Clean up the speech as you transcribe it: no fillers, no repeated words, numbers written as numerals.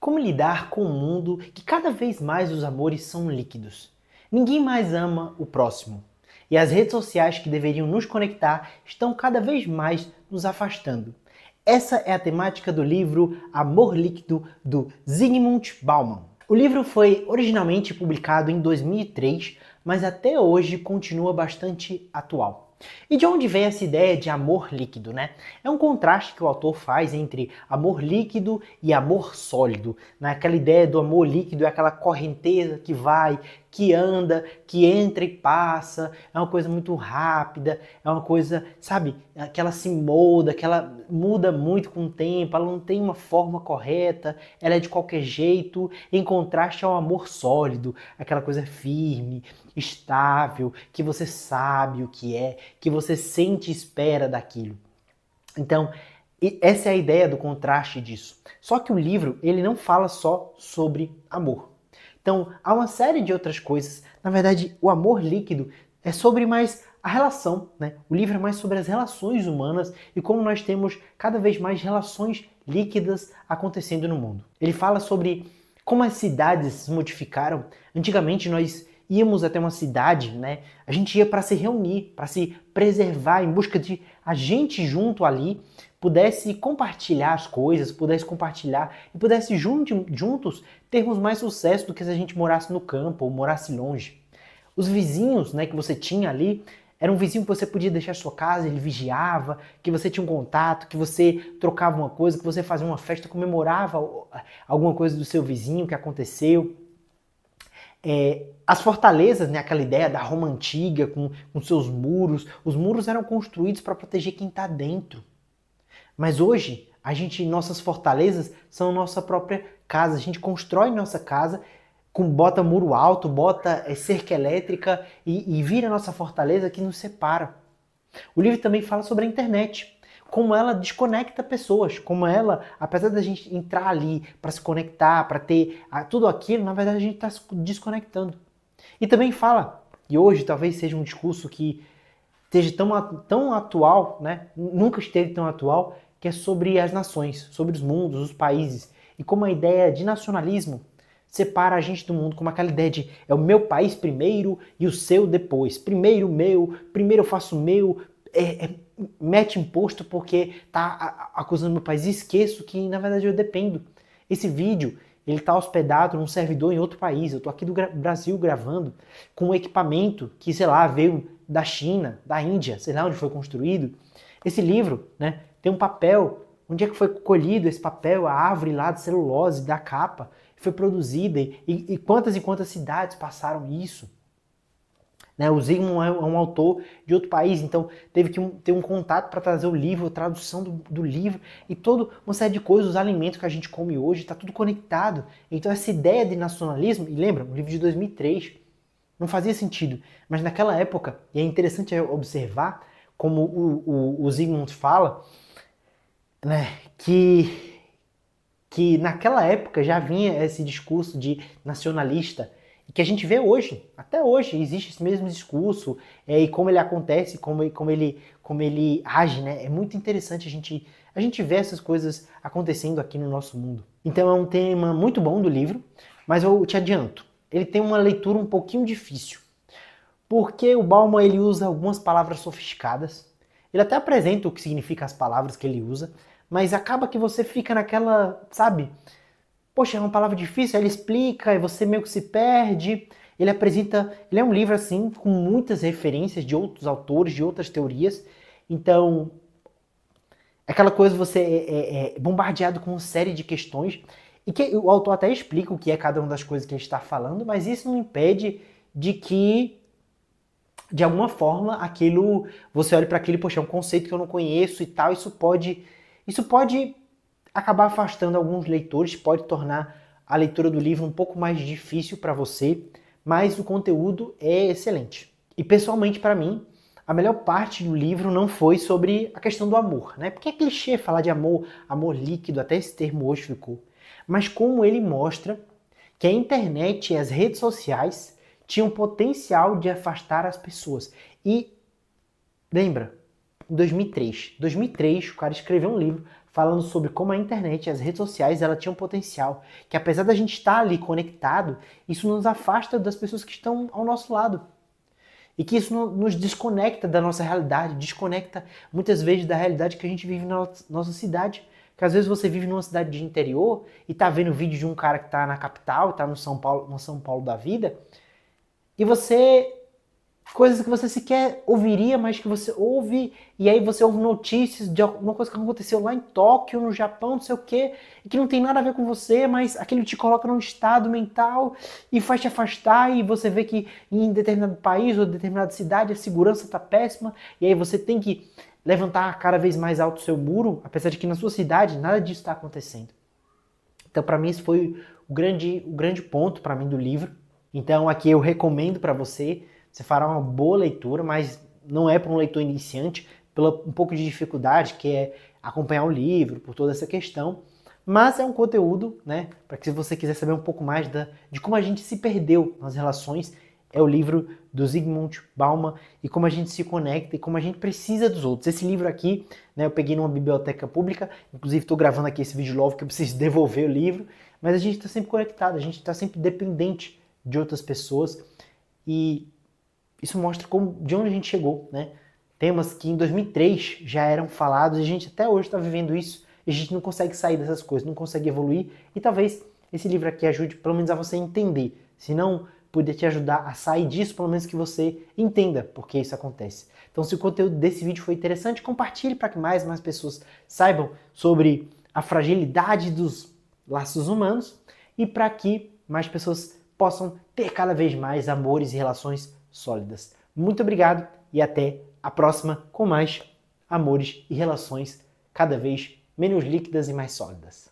Como lidar com um mundo que cada vez mais os amores são líquidos? Ninguém mais ama o próximo. E as redes sociais que deveriam nos conectar estão cada vez mais nos afastando. Essa é a temática do livro Amor Líquido, do Zygmunt Bauman. O livro foi originalmente publicado em 2003, mas até hoje continua bastante atual. E de onde vem essa ideia de amor líquido, né? É um contraste que o autor faz entre amor líquido e amor sólido. Aquela ideia do amor líquido é aquela correnteza que vai, que anda, que entra e passa, é uma coisa muito rápida, é uma coisa, sabe, que ela se molda, que ela muda muito com o tempo, ela não tem uma forma correta, ela é de qualquer jeito, em contraste ao amor sólido, aquela coisa firme, estável, que você sabe o que é, que você sente e espera daquilo. Então, essa é a ideia do contraste disso. Só que o livro, ele não fala só sobre amor. Então, há uma série de outras coisas. Na verdade, o amor líquido é sobre mais a relação, né? O livro é mais sobre as relações humanas e como nós temos cada vez mais relações líquidas acontecendo no mundo. Ele fala sobre como as cidades se modificaram. Antigamente nós íamos até uma cidade, né? A gente ia para se reunir, para se preservar, em busca de a gente junto ali pudesse compartilhar as coisas, pudesse compartilhar e pudesse juntos termos mais sucesso do que se a gente morasse no campo ou morasse longe. Os vizinhos, né, que você tinha ali, era um vizinho que você podia deixar sua casa, ele vigiava, que você tinha um contato, que você trocava uma coisa, que você fazia uma festa, comemorava alguma coisa do seu vizinho que aconteceu. As fortalezas, né, aquela ideia da Roma antiga com seus muros, os muros eram construídos para proteger quem está dentro. Mas hoje, nossas fortalezas são nossa própria casa. A gente constrói nossa casa, bota muro alto, bota cerca elétrica e vira nossa fortaleza que nos separa. O livro também fala sobre a internet, como ela desconecta pessoas, como ela, apesar da gente entrar ali para se conectar, para ter tudo aquilo, na verdade a gente está se desconectando. E também fala, e hoje talvez seja um discurso que esteja tão atual, né? Nunca esteve tão atual, que é sobre as nações, sobre os mundos, os países, e como a ideia de nacionalismo separa a gente do mundo, como aquela ideia de é o meu país primeiro e o seu depois. Primeiro o meu, primeiro eu faço o meu, mete imposto porque tá acusando meu país. E esqueço que na verdade eu dependo. Esse vídeo, ele tá hospedado num servidor em outro país. Eu tô aqui do Brasil gravando com um equipamento que, sei lá, veio da China, da Índia, sei lá onde foi construído. Esse livro, né, tem um papel. Onde é que foi colhido esse papel, a árvore lá de celulose, da capa, foi produzida e quantas cidades passaram isso? Né? O Zygmunt é um autor de outro país, então teve que ter um contato para trazer o livro, a tradução do livro e toda uma série de coisas, os alimentos que a gente come hoje, está tudo conectado. Então essa ideia de nacionalismo, e lembra, um livro de 2003, não fazia sentido, mas naquela época, e é interessante observar como o Zygmunt fala, né, que naquela época já vinha esse discurso de nacionalista, e que a gente vê hoje, até hoje, existe esse mesmo discurso, e como ele acontece, como ele age, né? É muito interessante a gente ver essas coisas acontecendo aqui no nosso mundo. Então é um tema muito bom do livro, mas eu te adianto, ele tem uma leitura um pouquinho difícil, porque o Bauman ele usa algumas palavras sofisticadas, ele até apresenta o que significa as palavras que ele usa, mas acaba que você fica naquela, sabe? Poxa, é uma palavra difícil, aí ele explica e você meio que se perde. Ele é um livro assim com muitas referências de outros autores, de outras teorias. Então, aquela coisa você é bombardeado com uma série de questões e que o autor até explica o que é cada uma das coisas que a gente está falando, mas isso não impede de que de alguma forma você olha para aquilo, poxa, é um conceito que eu não conheço e tal, isso pode acabar afastando alguns leitores, pode tornar a leitura do livro um pouco mais difícil para você, mas o conteúdo é excelente. E pessoalmente para mim, a melhor parte do livro não foi sobre a questão do amor, né? Porque é clichê falar de amor, amor líquido, até esse termo hoje ficou. Mas como ele mostra que a internet e as redes sociais tinham potencial de afastar as pessoas. E lembra, em 2003, o cara escreveu um livro falando sobre como a internet e as redes sociais ela tinham um potencial, que apesar da gente estar ali conectado, isso nos afasta das pessoas que estão ao nosso lado. E que isso nos desconecta da nossa realidade, desconecta muitas vezes da realidade que a gente vive na nossa cidade. Que às vezes você vive numa cidade de interior e tá vendo vídeo de um cara que tá na capital, tá no São Paulo da vida, e você coisas que você sequer ouviria, mas que você ouve, e aí você ouve notícias de alguma coisa que aconteceu lá em Tóquio, no Japão, não sei o quê, e que não tem nada a ver com você, mas aquilo te coloca num estado mental e faz te afastar, e você vê que em determinado país ou determinada cidade a segurança está péssima, e aí você tem que levantar cada vez mais alto o seu muro, apesar de que na sua cidade nada disso está acontecendo. Então, para mim, esse foi o grande ponto para mim do livro. Então, aqui eu recomendo para você fará uma boa leitura, mas não é para um leitor iniciante, pela um pouco de dificuldade que é acompanhar o livro, por toda essa questão. Mas é um conteúdo, né, para que se você quiser saber um pouco mais de como a gente se perdeu nas relações, é o livro do Zygmunt Bauman e como a gente se conecta e como a gente precisa dos outros. Esse livro aqui, né, eu peguei numa biblioteca pública, inclusive estou gravando aqui esse vídeo novo que eu preciso devolver o livro, mas a gente está sempre conectado, a gente está sempre dependente de outras pessoas e isso mostra de onde a gente chegou, né? Temas que em 2003 já eram falados e a gente até hoje está vivendo isso e a gente não consegue sair dessas coisas, não consegue evoluir e talvez esse livro aqui ajude pelo menos a você entender, se não poder te ajudar a sair disso, pelo menos que você entenda por que isso acontece. Então se o conteúdo desse vídeo foi interessante, compartilhe para que mais pessoas saibam sobre a fragilidade dos laços humanos e para que mais pessoas possam ter cada vez mais amores e relações sólidas. Muito obrigado e até a próxima com mais amores e relações cada vez menos líquidas e mais sólidas.